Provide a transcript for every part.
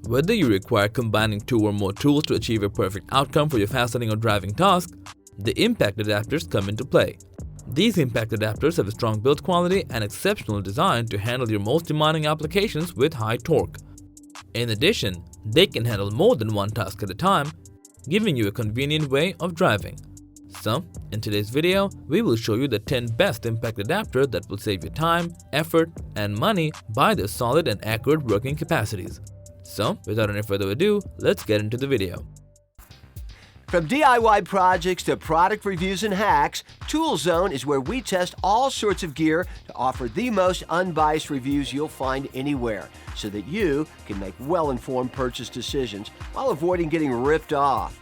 Whether you require combining two or more tools to achieve a perfect outcome for your fastening or driving task, the impact adapters come into play. These impact adapters have a strong build quality and exceptional design to handle your most demanding applications with high torque. In addition, they can handle more than one task at a time, giving you a convenient way of driving. So, in today's video, we will show you the 10 best impact adapters that will save you time, effort, and money by their solid and accurate working capacities. So, without any further ado, let's get into the video. From DIY projects to product reviews and hacks, Tool Zone is where we test all sorts of gear to offer the most unbiased reviews you'll find anywhere, so that you can make well-informed purchase decisions while avoiding getting ripped off.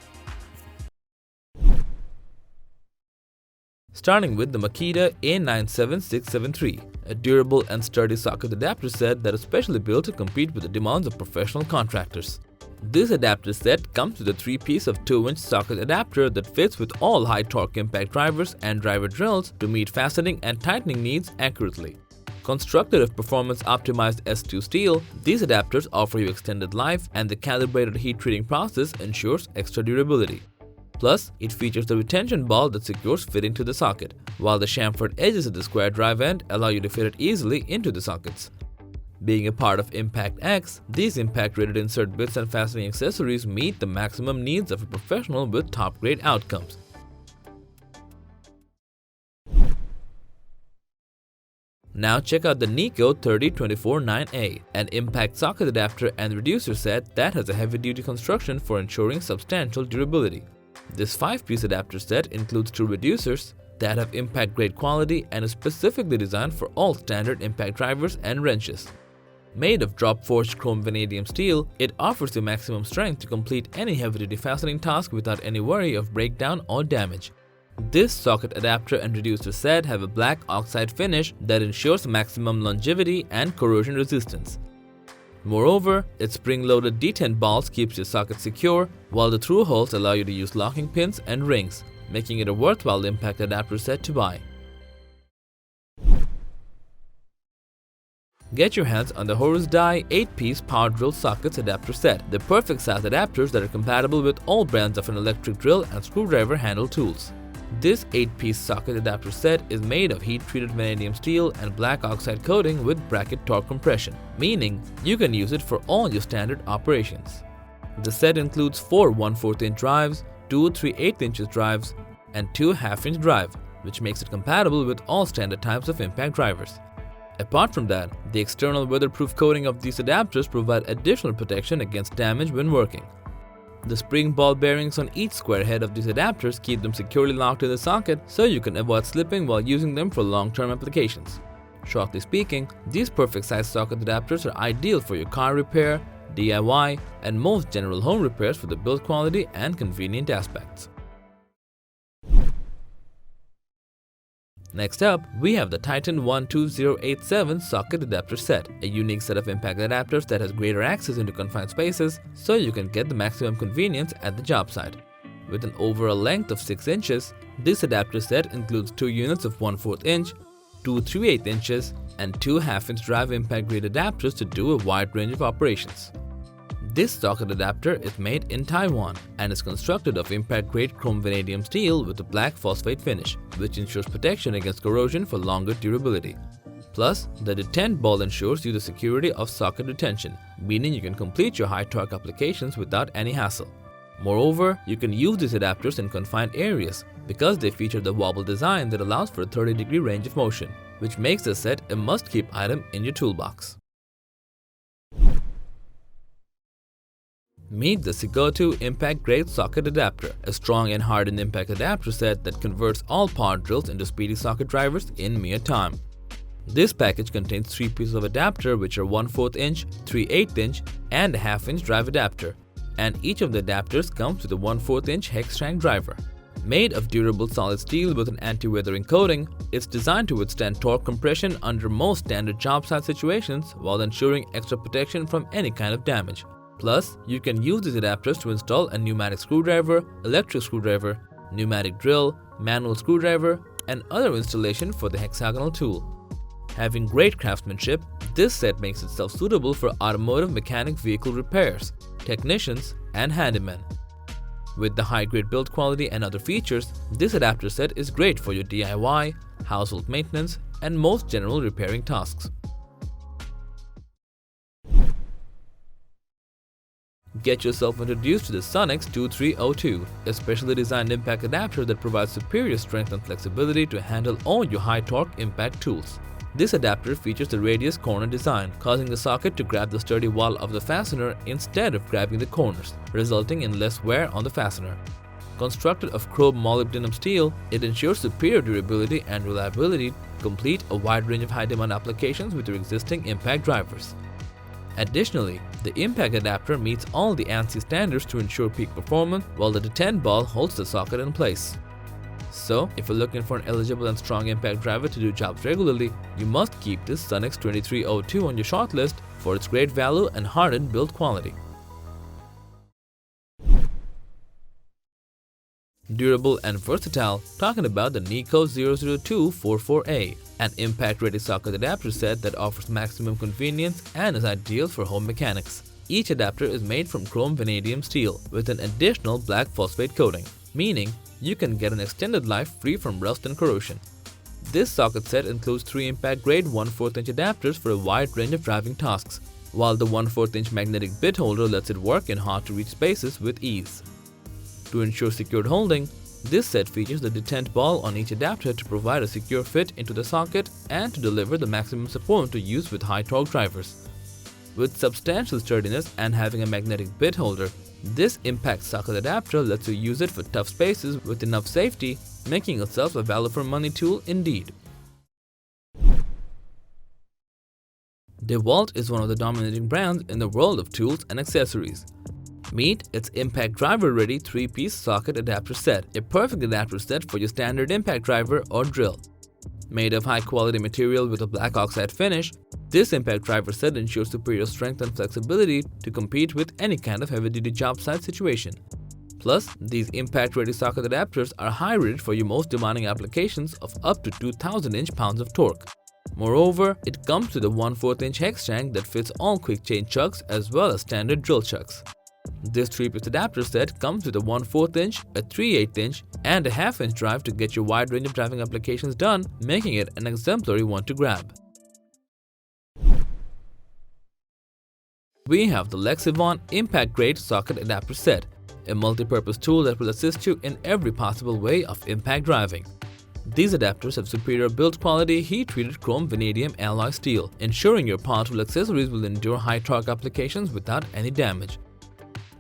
Starting with the Makita A97673, a durable and sturdy socket adapter set that is specially built to compete with the demands of professional contractors. This adapter set comes with a 3-piece of 2-inch socket adapter that fits with all high-torque impact drivers and driver drills to meet fastening and tightening needs accurately. Constructed of performance-optimized S2 steel, these adapters offer you extended life, and the calibrated heat treating process ensures extra durability. Plus, it features the retention ball that secures fitting to the socket, while the chamfered edges of the square drive end allow you to fit it easily into the sockets. Being a part of Impact X, these impact-rated insert bits and fastening accessories meet the maximum needs of a professional with top-grade outcomes. Now check out the Nico 30249A, an impact socket adapter and reducer set that has a heavy-duty construction for ensuring substantial durability. This 5-piece adapter set includes 2 reducers that have impact-grade quality and is specifically designed for all standard impact drivers and wrenches. Made of drop-forged chrome vanadium steel, it offers the maximum strength to complete any heavy-duty fastening task without any worry of breakdown or damage. This socket adapter and reducer set have a black oxide finish that ensures maximum longevity and corrosion resistance. Moreover, its spring-loaded detent balls keeps your socket secure, while the through holes allow you to use locking pins and rings, making it a worthwhile impact adapter set to buy. Get your hands on the Horus Die 8-piece power drill sockets adapter set, the perfect size adapters that are compatible with all brands of an electric drill and screwdriver handle tools. This 8-piece socket adapter set is made of heat-treated vanadium steel and black oxide coating with bracket torque compression, meaning you can use it for all your standard operations. The set includes 4 1/4-inch drives, 2 3/8 drives, and 2 1/2-inch drive, which makes it compatible with all standard types of impact drivers. Apart from that, the external weatherproof coating of these adapters provide additional protection against damage when working. The spring ball bearings on each square head of these adapters keep them securely locked in the socket so you can avoid slipping while using them for long-term applications. Shortly speaking, these perfect size socket adapters are ideal for your car repair, DIY, and most general home repairs for the build quality and convenient aspects. Next up, we have the Titan 12087 socket adapter set, a unique set of impact adapters that has greater access into confined spaces so you can get the maximum convenience at the job site. With an overall length of 6 inches, this adapter set includes 2 units of 1/4 inch, 2 3/8 inches, and 2 1/2-inch drive impact grade adapters to do a wide range of operations. This socket adapter is made in Taiwan and is constructed of impact-grade chrome vanadium steel with a black phosphate finish, which ensures protection against corrosion for longer durability. Plus, the detent ball ensures you the security of socket retention, meaning you can complete your high-torque applications without any hassle. Moreover, you can use these adapters in confined areas because they feature the wobble design that allows for a 30-degree range of motion, which makes the set a must-keep item in your toolbox. Meet the Sigoto Impact Grade Socket Adapter, a strong and hardened impact adapter set that converts all power drills into speedy socket drivers in mere time. This package contains 3 pieces of adapter which are 1/4 inch, 3/8 inch, and a 1/2 inch drive adapter, and each of the adapters comes with a 1/4 inch hex shank driver. Made of durable solid steel with an anti-weathering coating, it's designed to withstand torque compression under most standard job site situations while ensuring extra protection from any kind of damage. Plus, you can use these adapters to install a pneumatic screwdriver, electric screwdriver, pneumatic drill, manual screwdriver, and other installation for the hexagonal tool. Having great craftsmanship, This set makes itself suitable for automotive mechanic vehicle repairs, technicians, and handymen. With the high-grade build quality and other features, this adapter set is great for your DIY, household maintenance, and most general repairing tasks. Get yourself introduced to the Sunnex 2302, a specially designed impact adapter that provides superior strength and flexibility to handle all your high-torque impact tools. This adapter features the radius corner design, causing the socket to grab the sturdy wall of the fastener instead of grabbing the corners, resulting in less wear on the fastener. Constructed of chrome molybdenum steel, it ensures superior durability and reliability to complete a wide range of high-demand applications with your existing impact drivers. Additionally, the impact adapter meets all the ANSI standards to ensure peak performance, while the detent ball holds the socket in place. So, if you're looking for an eligible and strong impact driver to do jobs regularly, you must keep this Sunnex 2302 on your shortlist for its great value and hardened build quality. Durable and versatile, talking about the Nico 00244A, an impact-ready socket adapter set that offers maximum convenience and is ideal for home mechanics. Each adapter is made from chrome vanadium steel with an additional black phosphate coating, meaning you can get an extended life free from rust and corrosion. This socket set includes 3 impact-grade 1/4-inch adapters for a wide range of driving tasks, while the 1/4-inch magnetic bit holder lets it work in hard-to-reach spaces with ease. To ensure secured holding, this set features the detent ball on each adapter to provide a secure fit into the socket and to deliver the maximum support to use with high-torque drivers. With substantial sturdiness and having a magnetic bit holder, this impact socket adapter lets you use it for tough spaces with enough safety, making itself a value-for-money tool indeed. DeWalt is one of the dominating brands in the world of tools and accessories. Meet its impact driver ready 3-piece socket adapter set, a perfect adapter set for your standard impact driver or drill. Made of high quality material with a black oxide finish, this impact driver set ensures superior strength and flexibility to compete with any kind of heavy duty job site situation. Plus, these impact ready socket adapters are high rated for your most demanding applications of up to 2000 inch-pounds of torque. Moreover, it comes with a 1/4-inch hex shank that fits all quick change chucks as well as standard drill chucks. This 3-piece adapter set comes with a 1/4-inch, a 3/8-inch, and a 1/2-inch drive to get your wide range of driving applications done, making it an exemplary one to grab. We have the Lexivon Impact Grade Socket Adapter Set, a multi-purpose tool that will assist you in every possible way of impact driving. These adapters have superior build quality heat-treated chrome vanadium alloy steel, ensuring your powerful accessories will endure high-torque applications without any damage.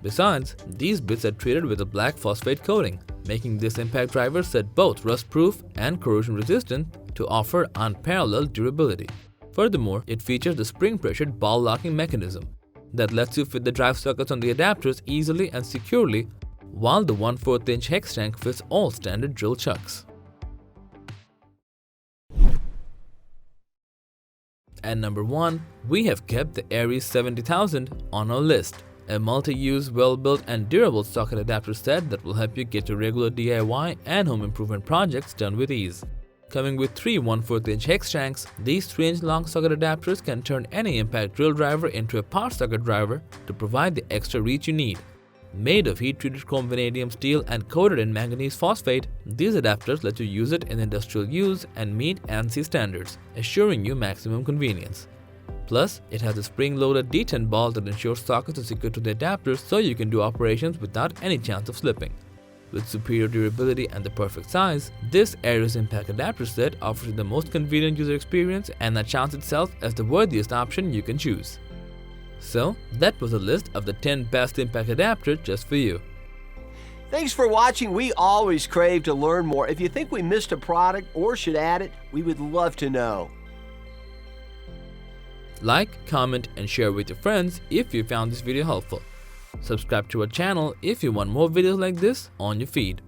Besides, these bits are treated with a black phosphate coating, making this impact driver set both rust-proof and corrosion-resistant to offer unparalleled durability. Furthermore, it features the spring-pressured ball locking mechanism that lets you fit the drive sockets on the adapters easily and securely, while the 1/4-inch hex shank fits all standard drill chucks. At number 1, we have kept the Aries 70000 on our list. A multi-use, well-built and durable socket adapter set that will help you get your regular DIY and home improvement projects done with ease. Coming with 3 1/4-inch hex shanks, these 3-inch long socket adapters can turn any impact drill driver into a power socket driver to provide the extra reach you need. Made of heat-treated chrome vanadium steel and coated in manganese phosphate, these adapters let you use it in industrial use and meet ANSI standards, assuring you maximum convenience. Plus, it has a spring-loaded detent ball that ensures sockets are secured to the adapters so you can do operations without any chance of slipping. With superior durability and the perfect size, this Aries Impact Adapter Set offers you the most convenient user experience and accounts itself as the worthiest option you can choose. So, that was a list of the 10 best impact adapters just for you. Thanks for watching. We always crave to learn more. If you think we missed a product or should add it, we would love to know. Like, comment, and share with your friends if you found this video helpful. Subscribe to our channel if you want more videos like this on your feed.